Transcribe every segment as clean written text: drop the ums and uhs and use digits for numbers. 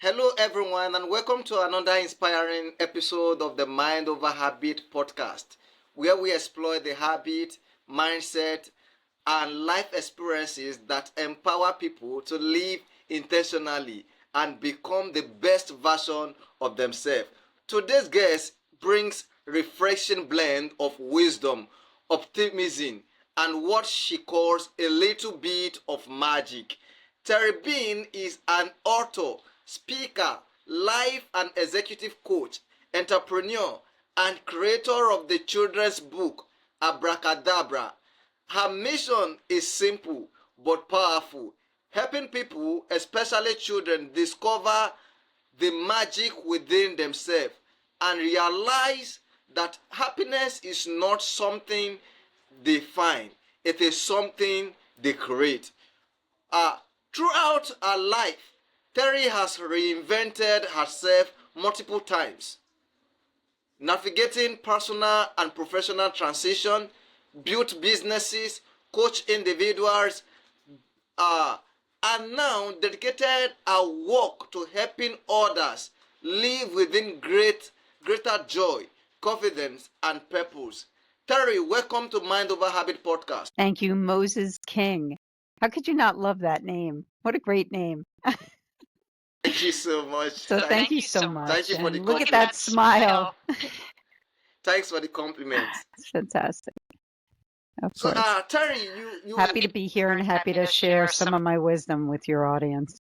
Hello, everyone, and welcome to another inspiring episode of the Mind Over Habit podcast, where we explore the habit, mindset, and life experiences that empower people to live intentionally and become the best version of themselves. Today's guest brings refreshing blend of wisdom, optimism, and what she calls a little bit of magic. Terry Bean is an author, speaker, life and executive coach, entrepreneur, and creator of the children's book Abracadabra. Her mission is simple but powerful, helping people, especially children, discover the magic within themselves and realize that happiness is not something they find, it is something they create. Uh, Throughout her life, Terry has reinvented herself multiple times, navigating personal and professional transition, built businesses, coached individuals, uh, and now dedicated her work to helping others live within greater joy, confidence, and purpose. Terry, welcome to Mind Over Habit podcast. Thank you, Moses King. How could you not love that name? What a great name. Thank you so much. So thank you so much. Thank you for the And look at compliment. that smile. Thanks for the compliment. It's fantastic. Of So, course. Terry, you Happy to be here and happy to share some of my wisdom with your audience.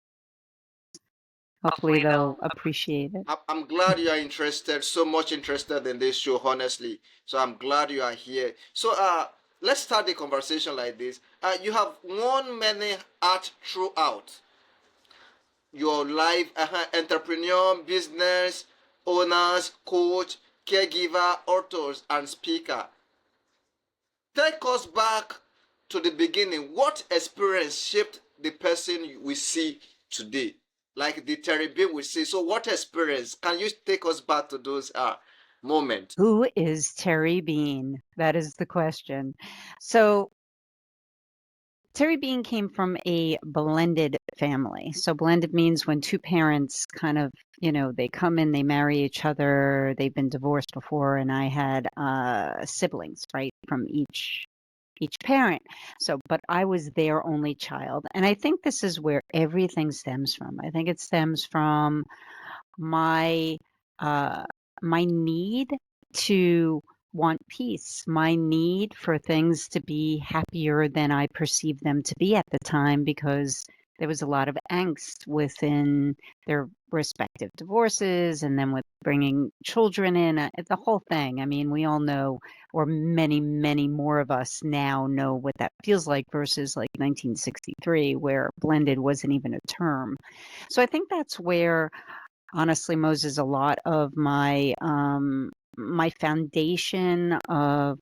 Hopefully they'll appreciate it. I'm glad you are interested, so much interested in this show, honestly. So I'm glad you are here. So, let's start the conversation like this. You have won many art throughout your life, entrepreneur, business owners, coach, caregiver, authors, and speaker. Take us back to the beginning. What experience shaped the person we see today? Like the Terry Bean we see. So what experience? Can you take us back to those moments? Who is Terry Bean? That is the question. So Terry Bean came from a blended family. So blended means when two parents kind of, they come in, they marry each other, they've been divorced before, and I had siblings, right, from each parent. So, but I was their only child. And I think this is where everything stems from. I think it stems from my my need to want peace, my need for things to be happier than I perceived them to be at the time, because there was a lot of angst within their respective divorces, and then with bringing children in, the whole thing. I mean, we all know, or many, many more of us now know what that feels like versus like 1963, where blended wasn't even a term. So I think that's where, honestly, Moses, a lot of my foundation of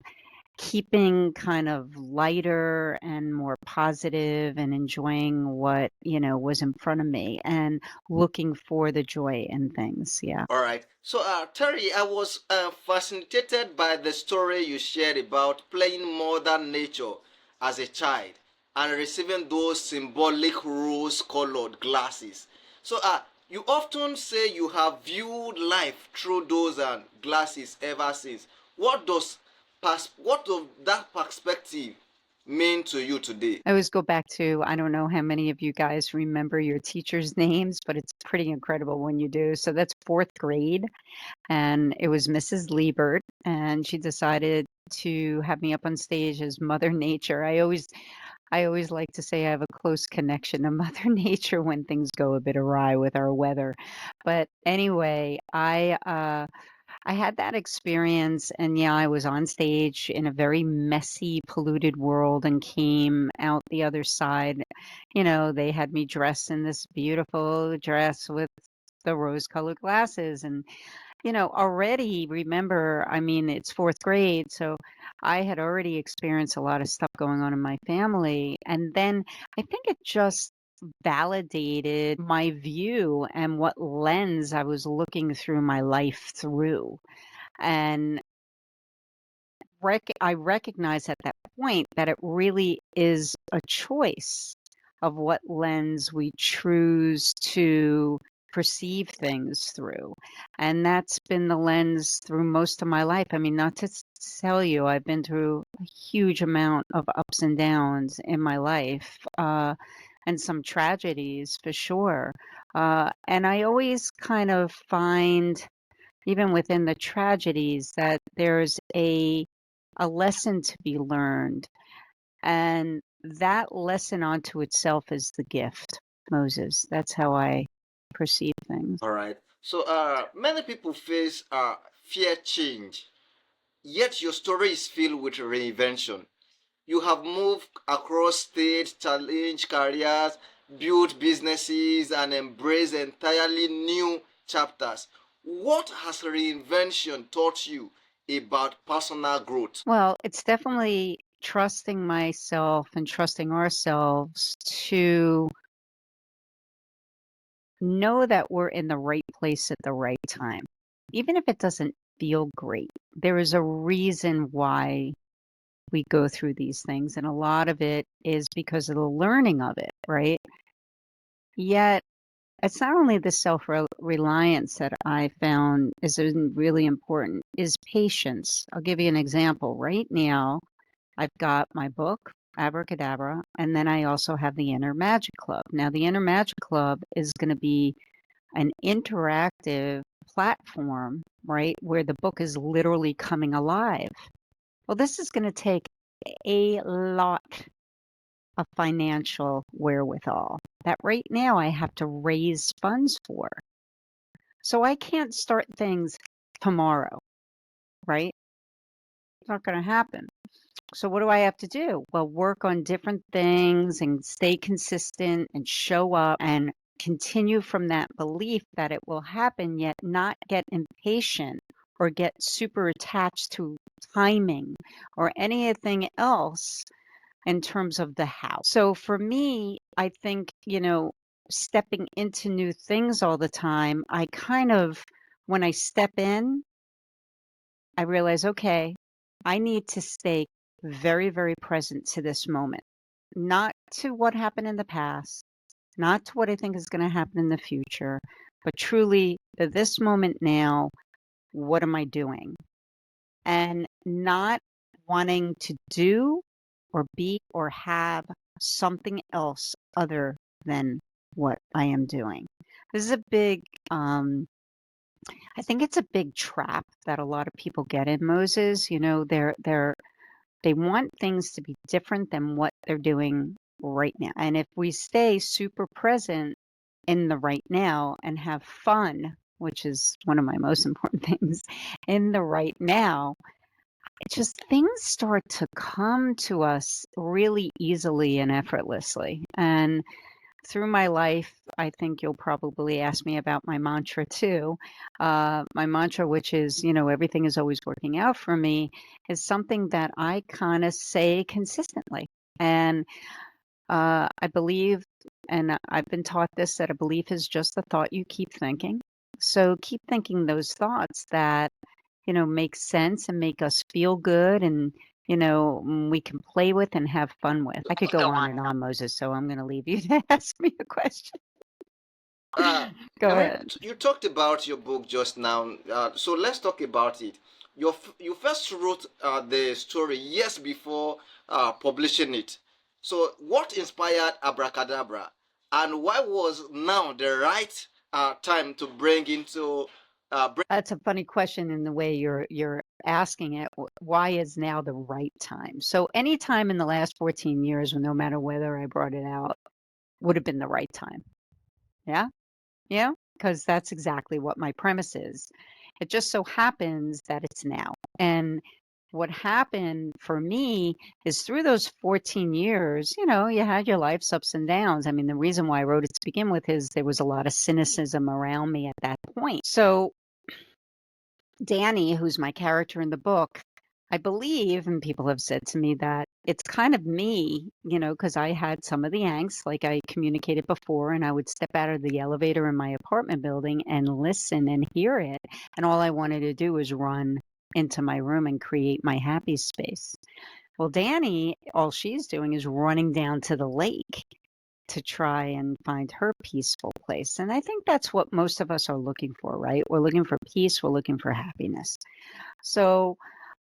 keeping kind of lighter and more positive and enjoying what, was in front of me and looking for the joy in things. Yeah. All right. So, Terry, I was fascinated by the story you shared about playing Mother Nature as a child and receiving those symbolic rose-colored glasses. So, you often say you have viewed life through those glasses ever since. What does that perspective mean to you today? I always go back to, I don't know how many of you guys remember your teachers' names, but it's pretty incredible when you do. So that's fourth grade, and it was Mrs. Liebert, and she decided to have me up on stage as Mother Nature. I always like to say I have a close connection to Mother Nature when things go a bit awry with our weather. But anyway, I had that experience, and yeah, I was on stage in a very messy, polluted world and came out the other side. They had me dressed in this beautiful dress with the rose-colored glasses, and already remember, I mean, it's fourth grade, so I had already experienced a lot of stuff going on in my family. And then I think it just validated my view and what lens I was looking through my life through. And I recognized at that point that it really is a choice of what lens we choose to perceive things through. And that's been the lens through most of my life. I mean, not to tell you, I've been through a huge amount of ups and downs in my life, and some tragedies for sure. And I always kind of find, even within the tragedies, that there's a lesson to be learned. And that lesson onto itself is the gift, Moses. That's how I perceive things. All right. So, many people face fear change, yet your story is filled with reinvention. You have moved across states, challenged careers, built businesses, and embraced entirely new chapters. What has reinvention taught you about personal growth? Well, it's definitely trusting myself and trusting ourselves to know that we're in the right place at the right time. Even if it doesn't feel great, there is a reason why we go through these things. And a lot of it is because of the learning of it, right? Yet, it's not only the self-reliance that I found is really important, is patience. I'll give you an example. Right now, I've got my book, Abracadabra, and then I also have the Inner Magic Club. Now, the Inner Magic Club is going to be an interactive platform, right, where the book is literally coming alive. Well, this is going to take a lot of financial wherewithal that right now I have to raise funds for. So I can't start things tomorrow, right? It's not going to happen. So what do I have to do? Well, work on different things and stay consistent and show up and continue from that belief that it will happen, yet not get impatient or get super attached to timing or anything else in terms of the how. So for me, I think, stepping into new things all the time, I kind of, when I step in, I realize, okay, I need to stay very, very present to this moment, not to what happened in the past, not to what I think is going to happen in the future, but truly this moment now, what am I doing? And not wanting to do or be or have something else other than what I am doing. This is a big, I think it's a big trap that a lot of people get in, Moses. They want things to be different than what they're doing right now. And if we stay super present in the right now and have fun, which is one of my most important things, in the right now, it just things start to come to us really easily and effortlessly. And through my life, I think you'll probably ask me about my mantra too. My mantra, which is, everything is always working out for me, is something that I kind of say consistently. And I believe, and I've been taught this, that a belief is just the thought you keep thinking. So keep thinking those thoughts that make sense and make us feel good and, we can play with and have fun with. I could go on and on, Moses, so I'm going to leave you to ask me a question. Uh, Go I mean, ahead. you talked about your book just now, so let's talk about it. You first wrote the story years before publishing it. So, what inspired Abracadabra, and why was now the right time to bring into That's a funny question in the way you're asking it. Why is now the right time? So any time in the last 14 years, no matter whether I brought it out, would have been the right time. Yeah? Yeah? Because that's exactly what my premise is. It just so happens that it's now. And what happened for me is through those 14 years, you had your life's ups and downs. I mean, the reason why I wrote it to begin with is there was a lot of cynicism around me at that point. So Danny, who's my character in the book, I believe, and people have said to me that it's kind of me, because I had some of the angst, like I communicated before, and I would step out of the elevator in my apartment building and listen and hear it. And all I wanted to do was run into my room and create my happy space. Well, Danny, all she's doing is running down to the lake to try and find her peaceful place. And I think that's what most of us are looking for, right? We're looking for peace, we're looking for happiness. So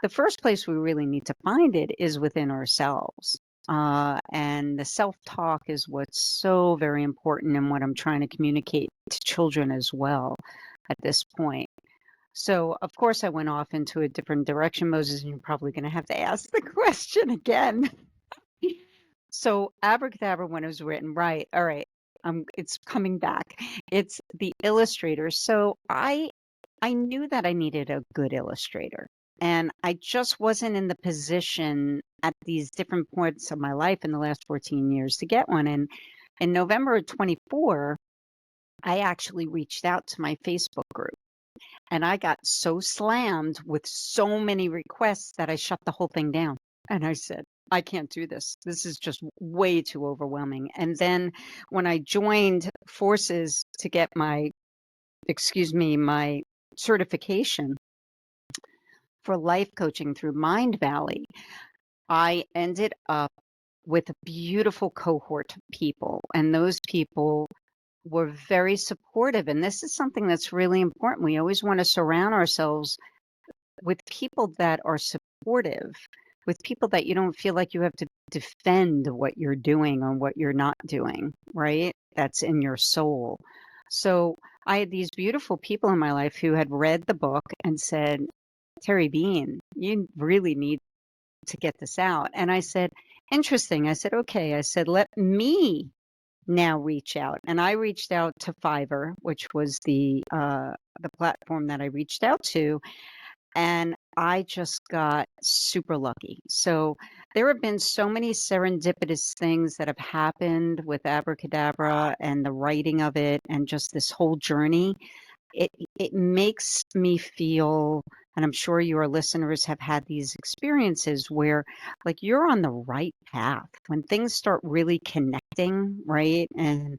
the first place we really need to find it is within ourselves. And the self-talk is what's so very important and what I'm trying to communicate to children as well at this point. So, of course, I went off into a different direction, Moses, and you're probably going to have to ask the question again. So, abracadabra, when it was written, right? All right, it's coming back. It's the illustrator. So, I knew that I needed a good illustrator, and I just wasn't in the position at these different points of my life in the last 14 years to get one. And in November of 24, I actually reached out to my Facebook group. And I got so slammed with so many requests that I shut the whole thing down. And I said, I can't do this. This is just way too overwhelming. And then when I joined forces to get my certification for life coaching through Mind Valley, I ended up with a beautiful cohort of people. And those people were very supportive. And this is something that's really important. We always want to surround ourselves with people that are supportive, with people that you don't feel like you have to defend what you're doing or what you're not doing, right? That's in your soul. So I had these beautiful people in my life who had read the book and said, Terry Bean, you really need to get this out. And I said, interesting. I said, okay. I said, let me now reach out. And I reached out to Fiverr, which was the platform that I reached out to, and I just got super lucky. So there have been so many serendipitous things that have happened with Abracadabra and the writing of it and just this whole journey. It makes me feel, and I'm sure your listeners have had these experiences where like you're on the right path when things start really connecting, right? And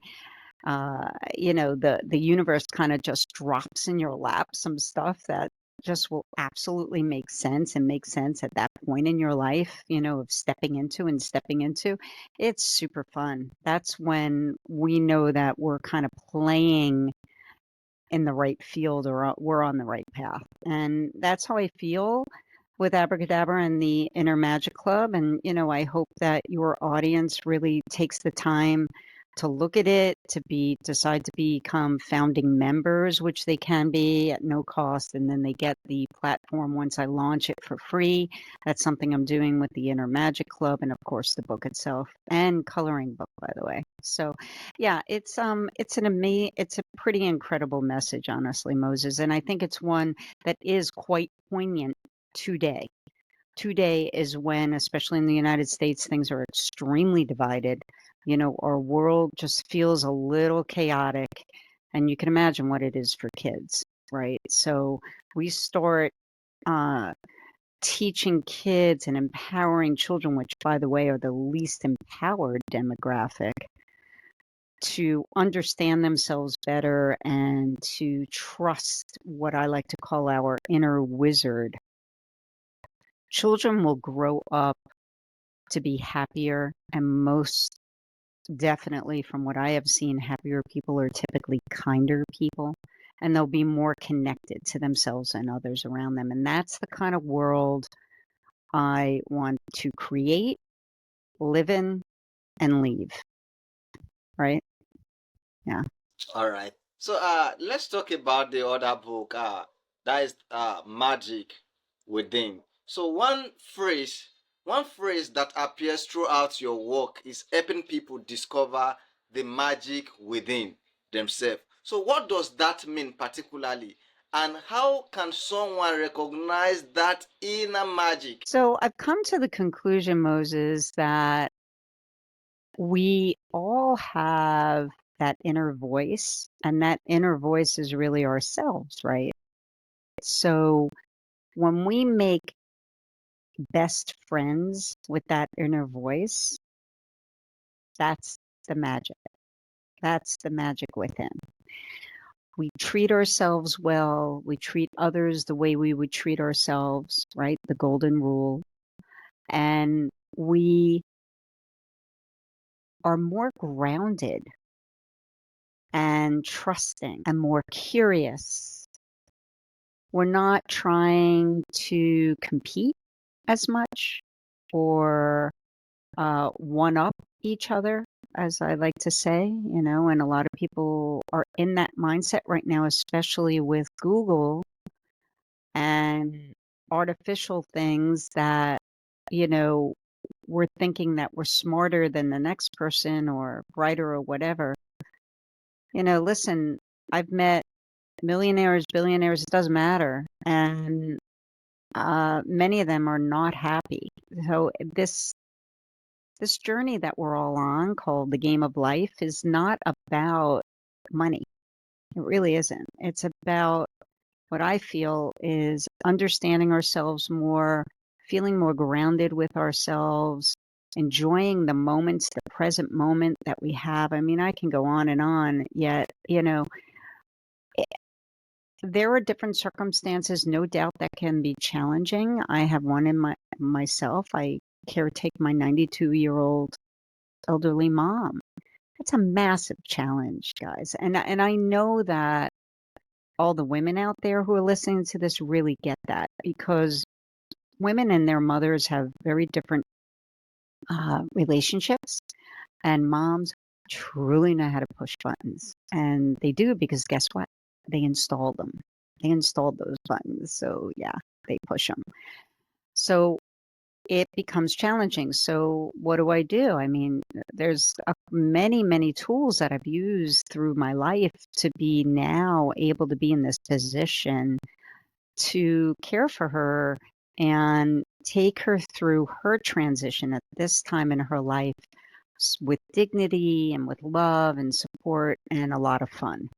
the universe kind of just drops in your lap some stuff that just will absolutely make sense and make sense at that point in your life, of stepping into. It's super fun. That's when we know that we're kind of playing in the right field or we're on the right path. And that's how I feel with Abracadabra and the Inner Magic Club. And, I hope that your audience really takes the time to look at it, decide to become founding members, which they can be at no cost. And then they get the platform once I launch it for free. That's something I'm doing with the Inner Magic Club and of course the book itself and coloring book, by the way. So yeah, it's a pretty incredible message, honestly, Moses. And I think it's one that is quite poignant today. Today is when, especially in the United States, things are extremely divided. Our world just feels a little chaotic, and you can imagine what it is for kids, right? So we start uh, teaching kids and empowering children, which, by the way, are the least empowered demographic, to understand themselves better and to trust what I like to call our inner wizard. Children will grow up to be happier, and most definitely, from what I have seen, happier people are typically kinder people, and they'll be more connected to themselves and others around them. And that's the kind of world I want to create, live in, and leave, right? Yeah. All right. So let's talk about the other book. That is magic within. So one phrase that appears throughout your work is helping people discover the magic within themselves. So what does that mean particularly? And how can someone recognize that inner magic? So I've come to the conclusion, Moses, that we all have that inner voice, and that inner voice is really ourselves, right? So when we make best friends with that inner voice, that's the magic. That's the magic within. We treat ourselves well, we treat others the way we would treat ourselves, right? The golden rule. And we are more grounded and trusting and more curious. We're not trying to compete as much or one up each other, as I like to say, and a lot of people are in that mindset right now, especially with Google and artificial things that, you know, we're thinking that we're smarter than the next person or brighter or whatever. Listen, I've met millionaires, billionaires, it doesn't matter. And many of them are not happy. So this journey that we're all on called the game of life is not about money. It really isn't. It's about what I feel is understanding ourselves more, feeling more grounded with ourselves, enjoying the moments, the present moment that we have. I mean, I can go on, yet, there are different circumstances, no doubt, that can be challenging. I have one in myself. I caretake my 92-year-old elderly mom. It's a massive challenge, guys. And I know that all the women out there who are listening to this really get that, because women and their mothers have very different relationships, and moms truly know how to push buttons. And they do, because guess what? They installed them. They installed those buttons. So yeah, they push them. So it becomes challenging. So what do I do? I mean, there's many, many tools that I've used through my life to be now able to be in this position to care for her and take her through her transition at this time in her life with dignity and with love and support and a lot of fun.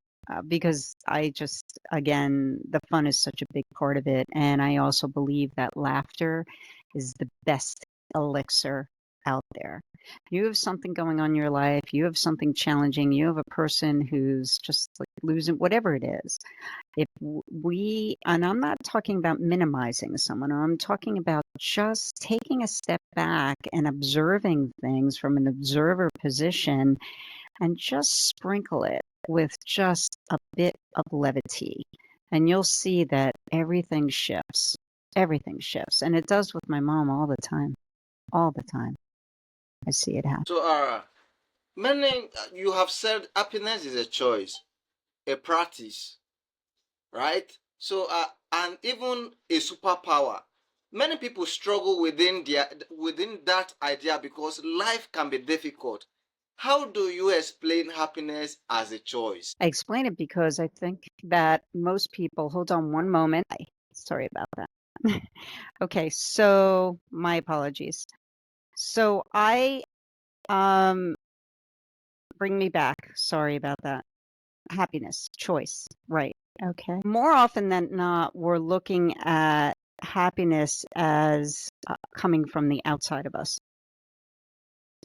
Because I just, again, the fun is such a big part of it. And I also believe that laughter is the best elixir out there. You have something going on in your life, you have something challenging, you have a person who's just like losing whatever it is. If we, and I'm not talking about minimizing someone, I'm talking about just taking a step back and observing things from an observer position and just sprinkle it with just a bit of levity. And you'll see that everything shifts. Everything shifts. And it does with my mom all the time. All the time. I see it happen. So, you have said happiness is a choice, a practice, right? So, and even a superpower. Many people struggle within that idea because life can be difficult. How do you explain happiness as a choice? I explain it because I think that most people, hold on one moment. Sorry about that. Okay, so my apologies. So bring me back. Sorry about that. Happiness, choice, right. Okay. More often than not, we're looking at happiness as coming from the outside of us.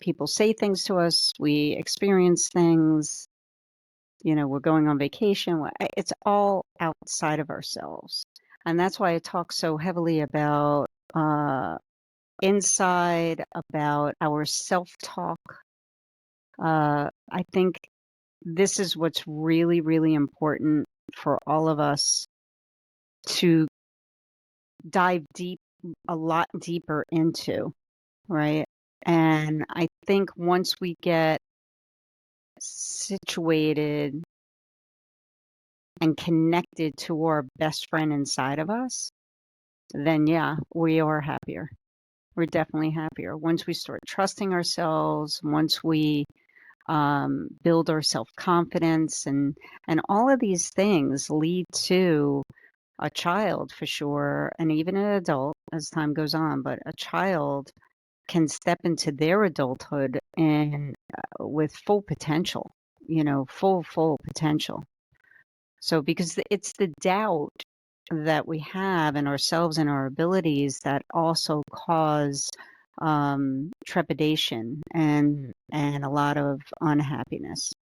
People say things to us, we experience things, we're going on vacation. It's all outside of ourselves. And that's why I talk so heavily about inside, about our self-talk. I think this is what's really, really important for all of us to dive a lot deeper into, right? And I think once we get situated and connected to our best friend inside of us, then yeah, we are happier. We're definitely happier. Once we start trusting ourselves, once we build our self-confidence, and all of these things lead to a child for sure, and even an adult as time goes on, but a child can step into their adulthood and with full potential, full potential. So because it's the doubt that we have in ourselves and our abilities that also cause trepidation and a lot of unhappiness.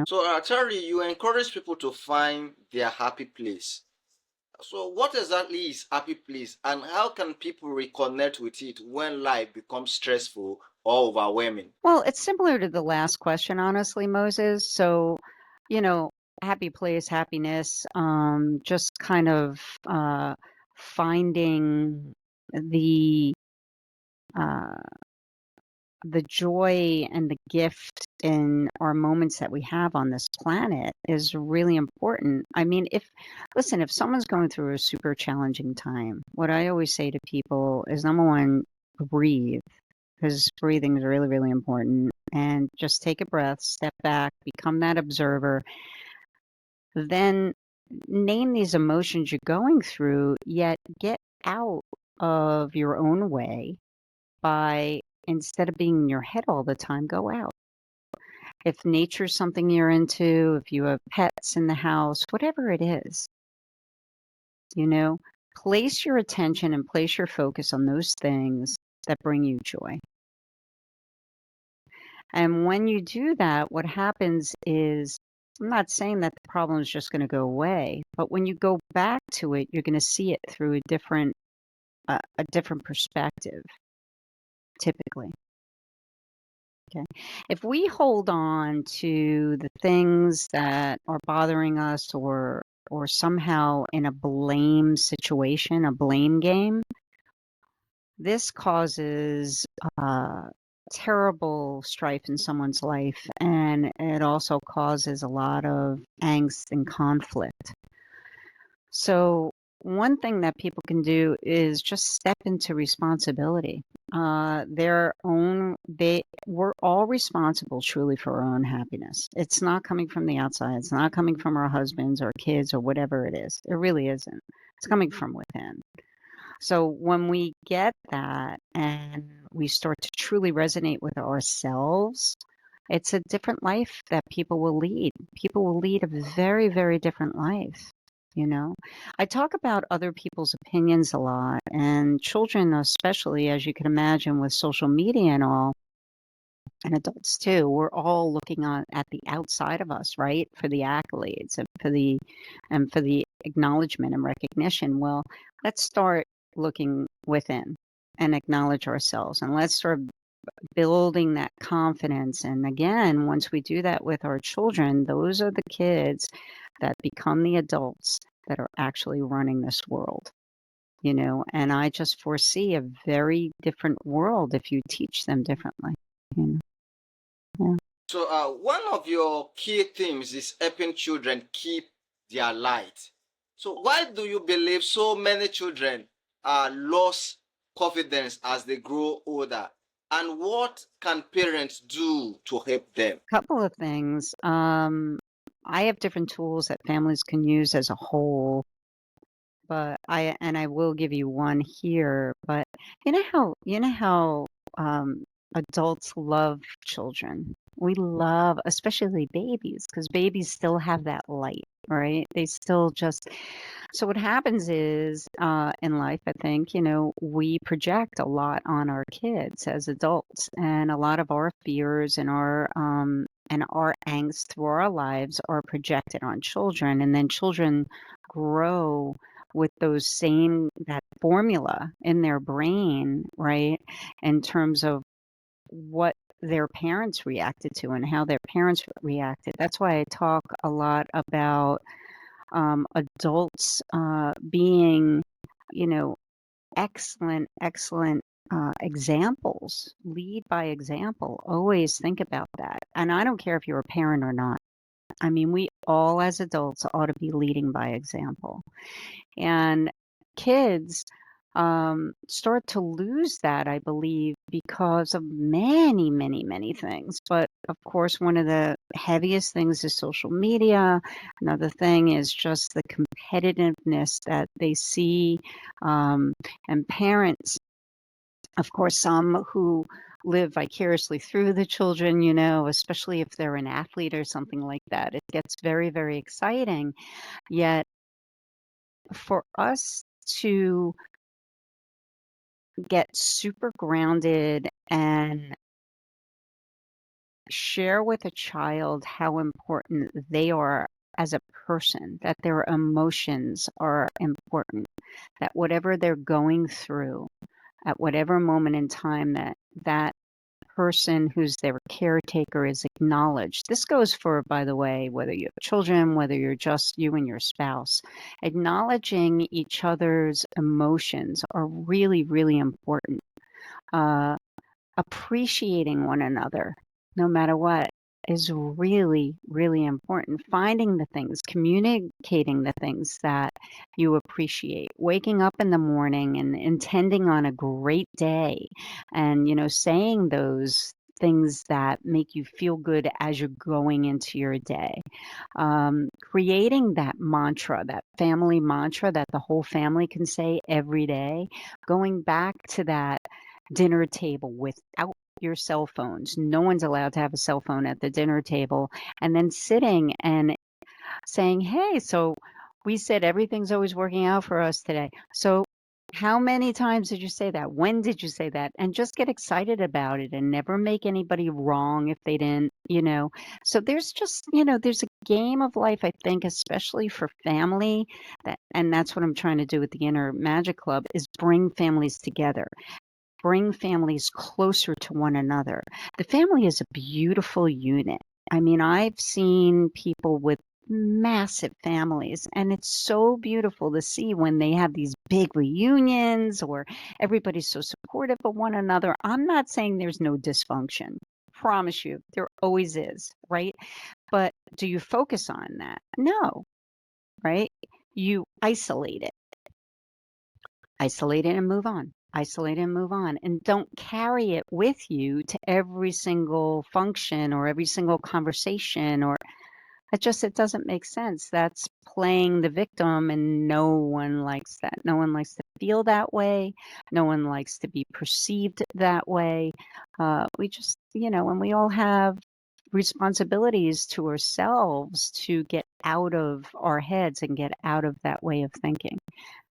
So, Terry, you encourage people to find their happy place. So, what exactly is happy place, and how can people reconnect with it when life becomes stressful or overwhelming? Well, it's similar to the last question, honestly, Moses. So you know, happy place, happiness, just kind of finding the uh, the joy and the gift in our moments that we have on this planet is really important. I mean, listen, if someone's going through a super challenging time, what I always say to people is number one, breathe, because breathing is really, really important. And just take a breath, step back, become that observer, then name these emotions you're going through, yet get out of your own way by instead of being in your head all the time, go out. If nature's something you're into, if you have pets in the house, whatever it is, you know, place your attention and place your focus on those things that bring you joy. And when you do that, what happens is, I'm not saying that the problem is just going to go away, but when you go back to it, you're going to see it through a different perspective, typically. Okay. If we hold on to the things that are bothering us or somehow in a blame situation, a blame game, this causes terrible strife in someone's life, and it also causes a lot of angst and conflict. So one thing that people can do is just step into responsibility. We're all responsible truly for our own happiness. It's not coming from the outside. It's not coming from our husbands or kids or whatever it is. It really isn't. It's coming from within. So when we get that and we start to truly resonate with ourselves, it's a different life that people will lead. People will lead a very, very different life. You know, I talk about other people's opinions a lot, and children, especially, as you can imagine, with social media and all, and adults too, we're all looking on at the outside of us, right? For the accolades and for the acknowledgement and recognition. Well, let's start looking within and acknowledge ourselves, and let's start building that confidence. And again, once we do that with our children, those are the kids that become the adults that are actually running this world, you know. And I just foresee a very different world if you teach them differently, you know. Yeah. So, one of your key themes is helping children keep their light. So, why do you believe so many children lose confidence as they grow older? And what can parents do to help them? Couple of things. I have different tools that families can use as a whole, but I will give you one here. But you know how adults love children. We love, especially babies, because babies still have that light, right? They still just. So what happens is in life, I think, you know, we project a lot on our kids as adults, and a lot of our fears and our angst through our lives are projected on children, and then children grow with that formula in their brain, right? In terms of what their parents reacted to and how their parents reacted. That's why I talk a lot about adults being, you know, excellent examples. Lead by example. Always think about that. And I don't care if you're a parent or not. I mean, we all as adults ought to be leading by example. And kids start to lose that, I believe, because of many, many, many things. But of course, one of the heaviest things is social media. Another thing is just the competitiveness that they see. And parents, of course, some who live vicariously through the children, you know, especially if they're an athlete or something like that. It gets very, very exciting. Yet, for us to get super grounded and share with a child how important they are as a person, that their emotions are important, that whatever they're going through at whatever moment in time that person who's their caretaker is acknowledged. This goes for, by the way, whether you have children, whether you're just you and your spouse. Acknowledging each other's emotions are really, really important. Uh, Appreciating one another, no matter what, is really, really important. Finding the things, communicating the things that you appreciate, waking up in the morning and intending on a great day and, saying those things that make you feel good as you're going into your day. Creating that mantra, that family mantra that the whole family can say every day, going back to that dinner table without your cell phones. No one's allowed to have a cell phone at the dinner table. And then sitting and saying, hey, so we said everything's always working out for us today. So how many times did you say that? When did you say that? And just get excited about it and never make anybody wrong if they didn't. So there's just, there's a game of life, I think, especially for family, and that's what I'm trying to do with the Inner Magic Club, is bring families together. Bring families closer to one another. The family is a beautiful unit. I mean, I've seen people with massive families, and it's so beautiful to see when they have these big reunions or everybody's so supportive of one another. I'm not saying there's no dysfunction. Promise you, there always is, right? But do you focus on that? No, right? You isolate it and move on. Isolate and move on. And don't carry it with you to every single function or every single conversation, or it doesn't make sense. That's playing the victim, and no one likes that. No one likes to feel that way. No one likes to be perceived that way. We just, and we all have responsibilities to ourselves to get out of our heads and get out of that way of thinking.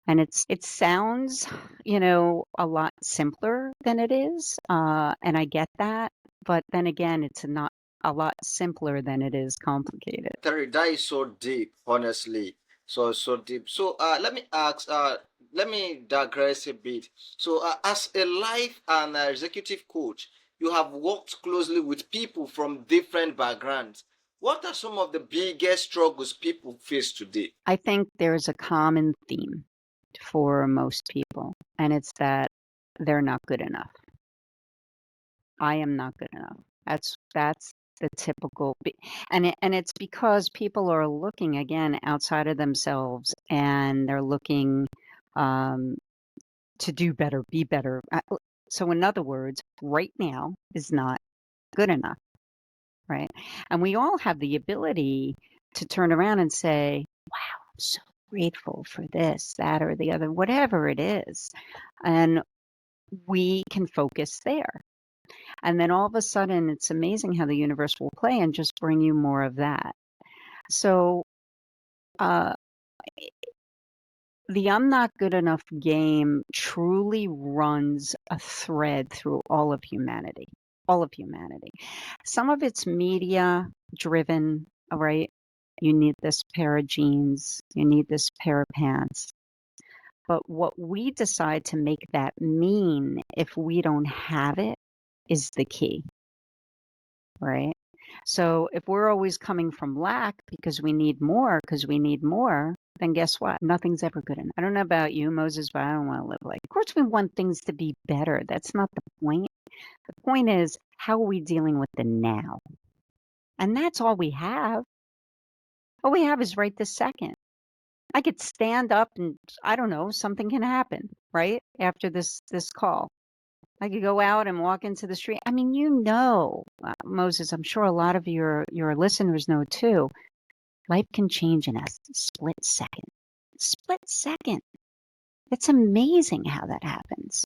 And it sounds, a lot simpler than it is, and I get that. But then again, it's not a lot simpler than it is complicated. Terry, that is so deep, honestly. So deep. So let me ask, let me digress a bit. So as a life and executive coach, you have worked closely with people from different backgrounds. What are some of the biggest struggles people face today? I think there's a common theme for most people, and it's that they're not good enough. I am not good enough. That's the typical, and it's because people are looking again outside of themselves, and they're looking um, to do better, be better. So in other words, right now is not good enough, right? And we all have the ability to turn around and say, "Wow, I'm so grateful for this, that, or the other, whatever it is," and we can focus there. And then all of a sudden, it's amazing how the universe will play and just bring you more of that. So, uh, the I'm not good enough game truly runs a thread through all of humanity. All of humanity. Some of it's media driven, all right? You need this pair of jeans, you need this pair of pants. But what we decide to make that mean if we don't have it is the key, right? So if we're always coming from lack because we need more, then guess what? Nothing's ever good enough. I don't know about you, Moses, but I don't want to live like. Of course, we want things to be better. That's not the point. The point is, how are we dealing with the now? And that's all we have. All we have is right this second. I could stand up and I don't know, something can happen, right? After this call. I could go out and walk into the street. I mean, Moses, I'm sure a lot of your listeners know too. Life can change in a split second. Split second. It's amazing how that happens.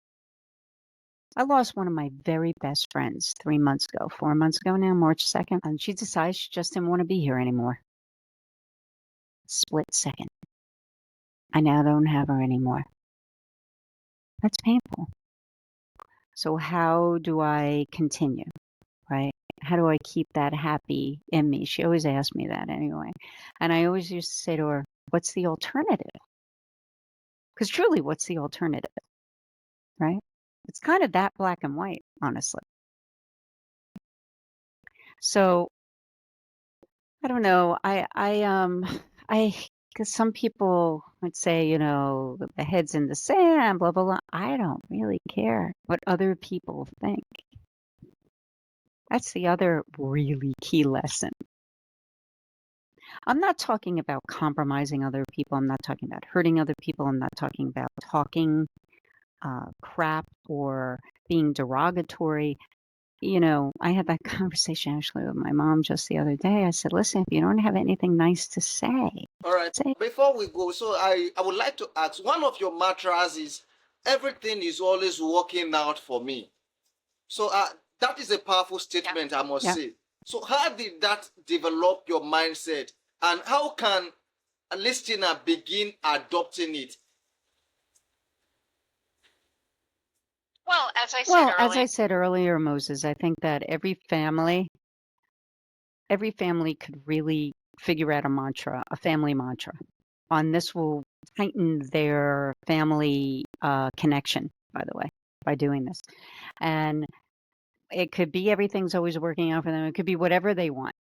I lost one of my very best friends 3 months ago, 4 months ago now, March 2nd, and she decided she just didn't want to be here anymore. Split second. I now don't have her anymore. That's painful. So how do I continue, right? How do I keep that happy in me? She always asked me that anyway. And I always used to say to her, what's the alternative? Because truly, what's the alternative, right? It's kind of that black and white, honestly. So I don't know. I, because some people would say, the head's in the sand, blah, blah, blah. I don't really care what other people think. That's the other really key lesson. I'm not talking about compromising other people. I'm not talking about hurting other people. I'm not talking about talking crap or being derogatory. I had that conversation actually with my mom just the other day. I said, listen, if you don't have anything nice to say, All right. Before we go, so I would like to ask, one of your mantras is everything is always working out for me. So that is a powerful statement, I must say. So how did that develop your mindset, and how can a listener begin adopting it? Well, as I said earlier, Moses, I think that every family could really figure out a family mantra. And this will tighten their family connection, by the way, by doing this. And it could be everything's always working out for them. It could be whatever they want.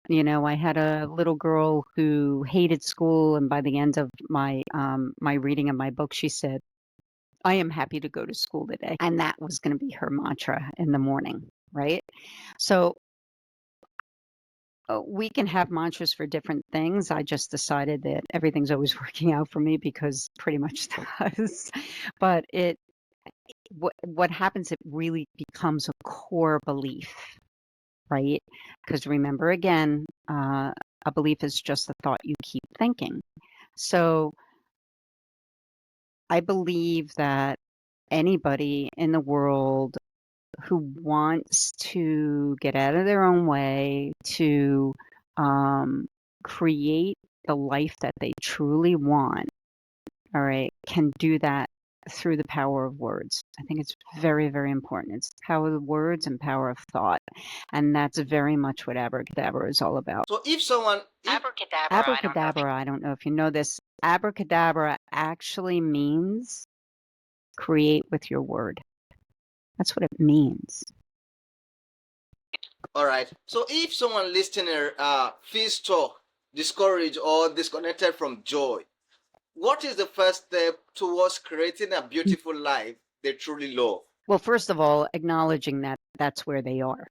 I had a little girl who hated school, and by the end of my my reading of my book, she said, I am happy to go to school today. And that was going to be her mantra in the morning, right? So we can have mantras for different things. I just decided that everything's always working out for me because pretty much does. But what happens, it really becomes a core belief, right? Because remember again, a belief is just a thought you keep thinking. So I believe that anybody in the world who wants to get out of their own way to create the life that they truly want, all right, can do that through the power of words. I think it's very, very important. It's the power of words and power of thought. And that's very much what abracadabra is all about. So if someone... Abracadabra, I don't know if you know this, abracadabra actually means create with your word. That's what it means. All right. So if someone listening feels stuck, discouraged, or disconnected from joy, what is the first step towards creating a beautiful life they truly love? Well, first of all, acknowledging that that's where they are,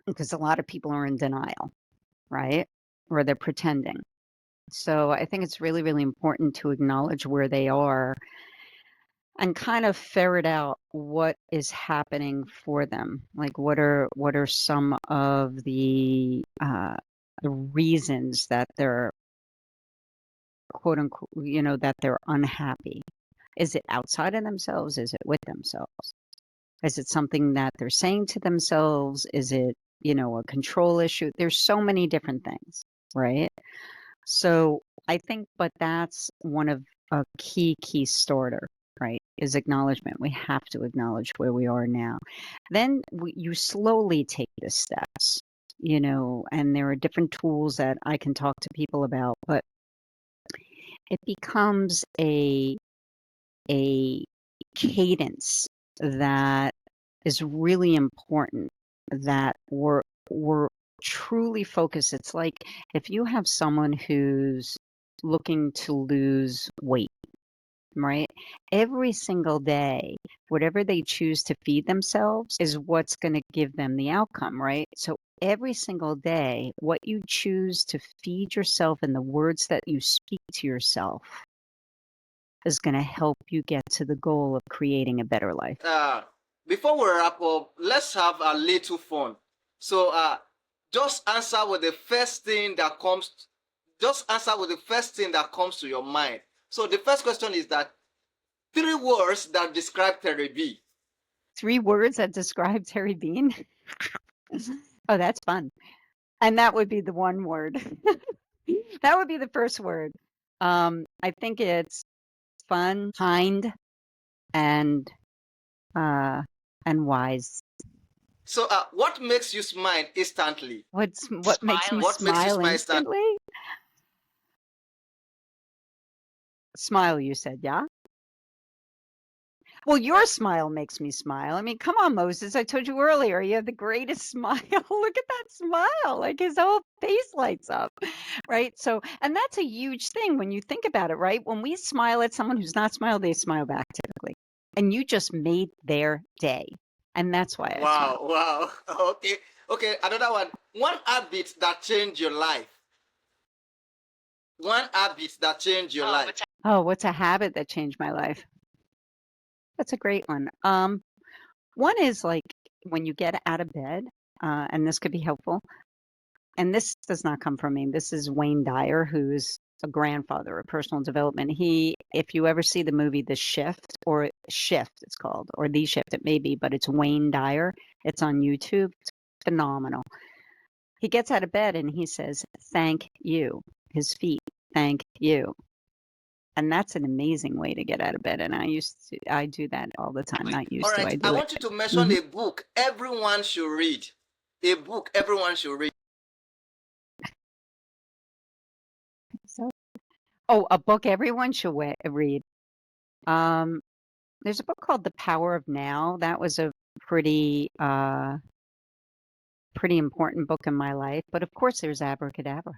because a lot of people are in denial, right? Or they're pretending. So I think it's really, really important to acknowledge where they are and kind of ferret out what is happening for them. Like what are some of the reasons that they're quote unquote, that they're unhappy. Is it outside of themselves? Is it with themselves? Is it something that they're saying to themselves? Is it, a control issue? There's so many different things, right? So I think, but that's one of a key starter, right? Is acknowledgement. We have to acknowledge where we are now. Then you slowly take the steps, and there are different tools that I can talk to people about, but it becomes a cadence that is really important, that we're truly focused. It's like if you have someone who's looking to lose weight, right? Every single day, whatever they choose to feed themselves is what's going to give them the outcome, right? So every single day, what you choose to feed yourself and the words that you speak to yourself is going to help you get to the goal of creating a better life. Before we wrap up, let's have a little fun. So just answer with the first thing that comes. Just answer with the first thing that comes to your mind. So the first question is that 3 words that describe Terry B. 3 words that describe Terry Bean? Oh, that's fun. And that would be the one word. That would be the first word. I think it's fun, kind, and wise. So what makes you smile instantly? What makes me What makes you smile smile instantly? Smile, you said, yeah? Well, your smile makes me smile. I mean, come on, Moses. I told you earlier, you have the greatest smile. Look at that smile. Like his whole face lights up, right? So, and that's a huge thing when you think about it, right? When we smile at someone who's not smiled, they smile back typically. And you just made their day. And that's why I smile. Wow. Okay. Okay, another one. One habit that changed your life. One habit that changed your life. Oh, what's a habit that changed my life? That's a great one. One is like when you get out of bed, and this could be helpful. And this does not come from me. This is Wayne Dyer, who's a grandfather of personal development. If you ever see the movie The Shift, or Shift, it's called, or The Shift, it may be, but it's Wayne Dyer. It's on YouTube. It's phenomenal. He gets out of bed and he says, "Thank you." His feet, "Thank you." And that's an amazing way to get out of bed. And I do that all the time. Not used All to, right, I do I it. want you to mention a book everyone should read. A book everyone should read. So, a book everyone should read. There's a book called The Power of Now. That was a pretty important book in my life. But of course, there's Abracadabra.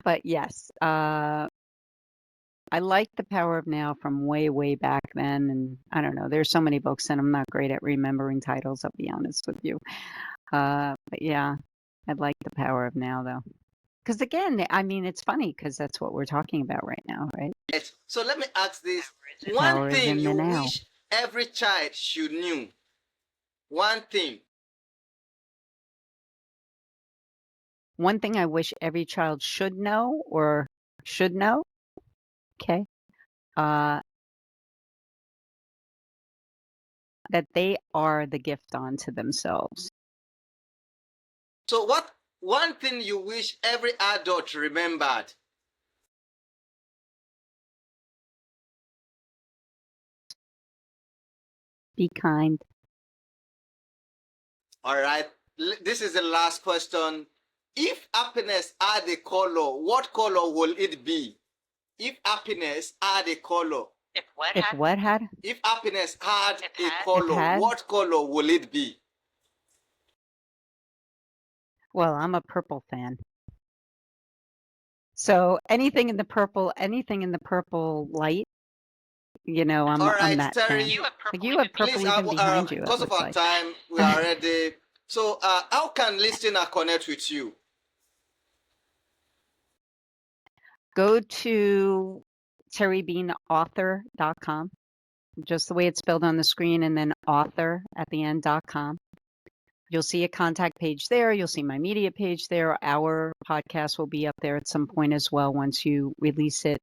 But yes, I like The Power of Now from way, way back then. And I don't know, there's so many books, and I'm not great at remembering titles, I'll be honest with you. But yeah, I like The Power of Now, though. Because again, I mean, it's funny because that's what we're talking about right now, right? Yes. So let me ask this. Power One is thing in you the now. wish every child should know. One thing. One thing I wish every child should know or should know. Okay. That they are the gift unto themselves. So what one thing you wish every adult remembered? Be kind. All right. This is the last question. If happiness had a color, what color will it be? If happiness had a color. If what had? If happiness had a color, what color will it be? Well, I'm a purple fan. So anything in the purple light, I'm All right, that Terry, fan. You have purple please, even behind you. because of our time, we are ready. So, how can listener connect with you? Go to terrybeanauthor.com, just the way it's spelled on the screen, and then author at the end.com. You'll see a contact page there. You'll see my media page there. Our podcast will be up there at some point as well once you release it.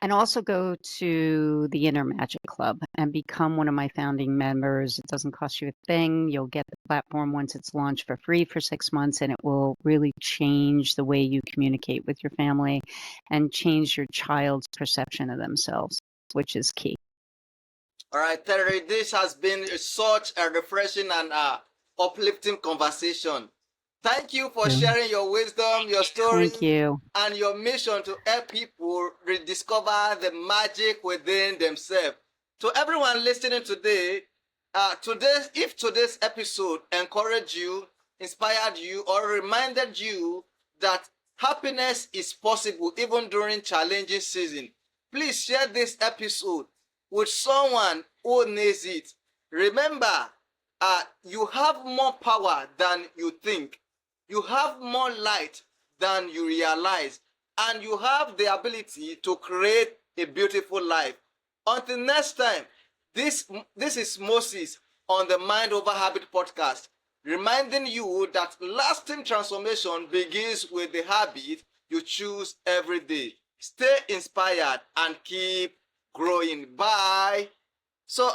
And also go to the Inner Magic Club and become one of my founding members. It doesn't cost you a thing. You'll get the platform once it's launched for free for 6 months, and it will really change the way you communicate with your family and change your child's perception of themselves, which is key. All right, Terry, this has been such a refreshing and uplifting conversation. Thank you for sharing your wisdom, your story, and your mission to help people rediscover the magic within themselves. To everyone listening today, if today's episode encouraged you, inspired you, or reminded you that happiness is possible even during challenging seasons, please share this episode with someone who needs it. Remember, you have more power than you think. You have more light than you realize. And you have the ability to create a beautiful life. Until next time, this is Moses on the Mind Over Habit podcast, reminding you that lasting transformation begins with the habit you choose every day. Stay inspired and keep growing. Bye. So,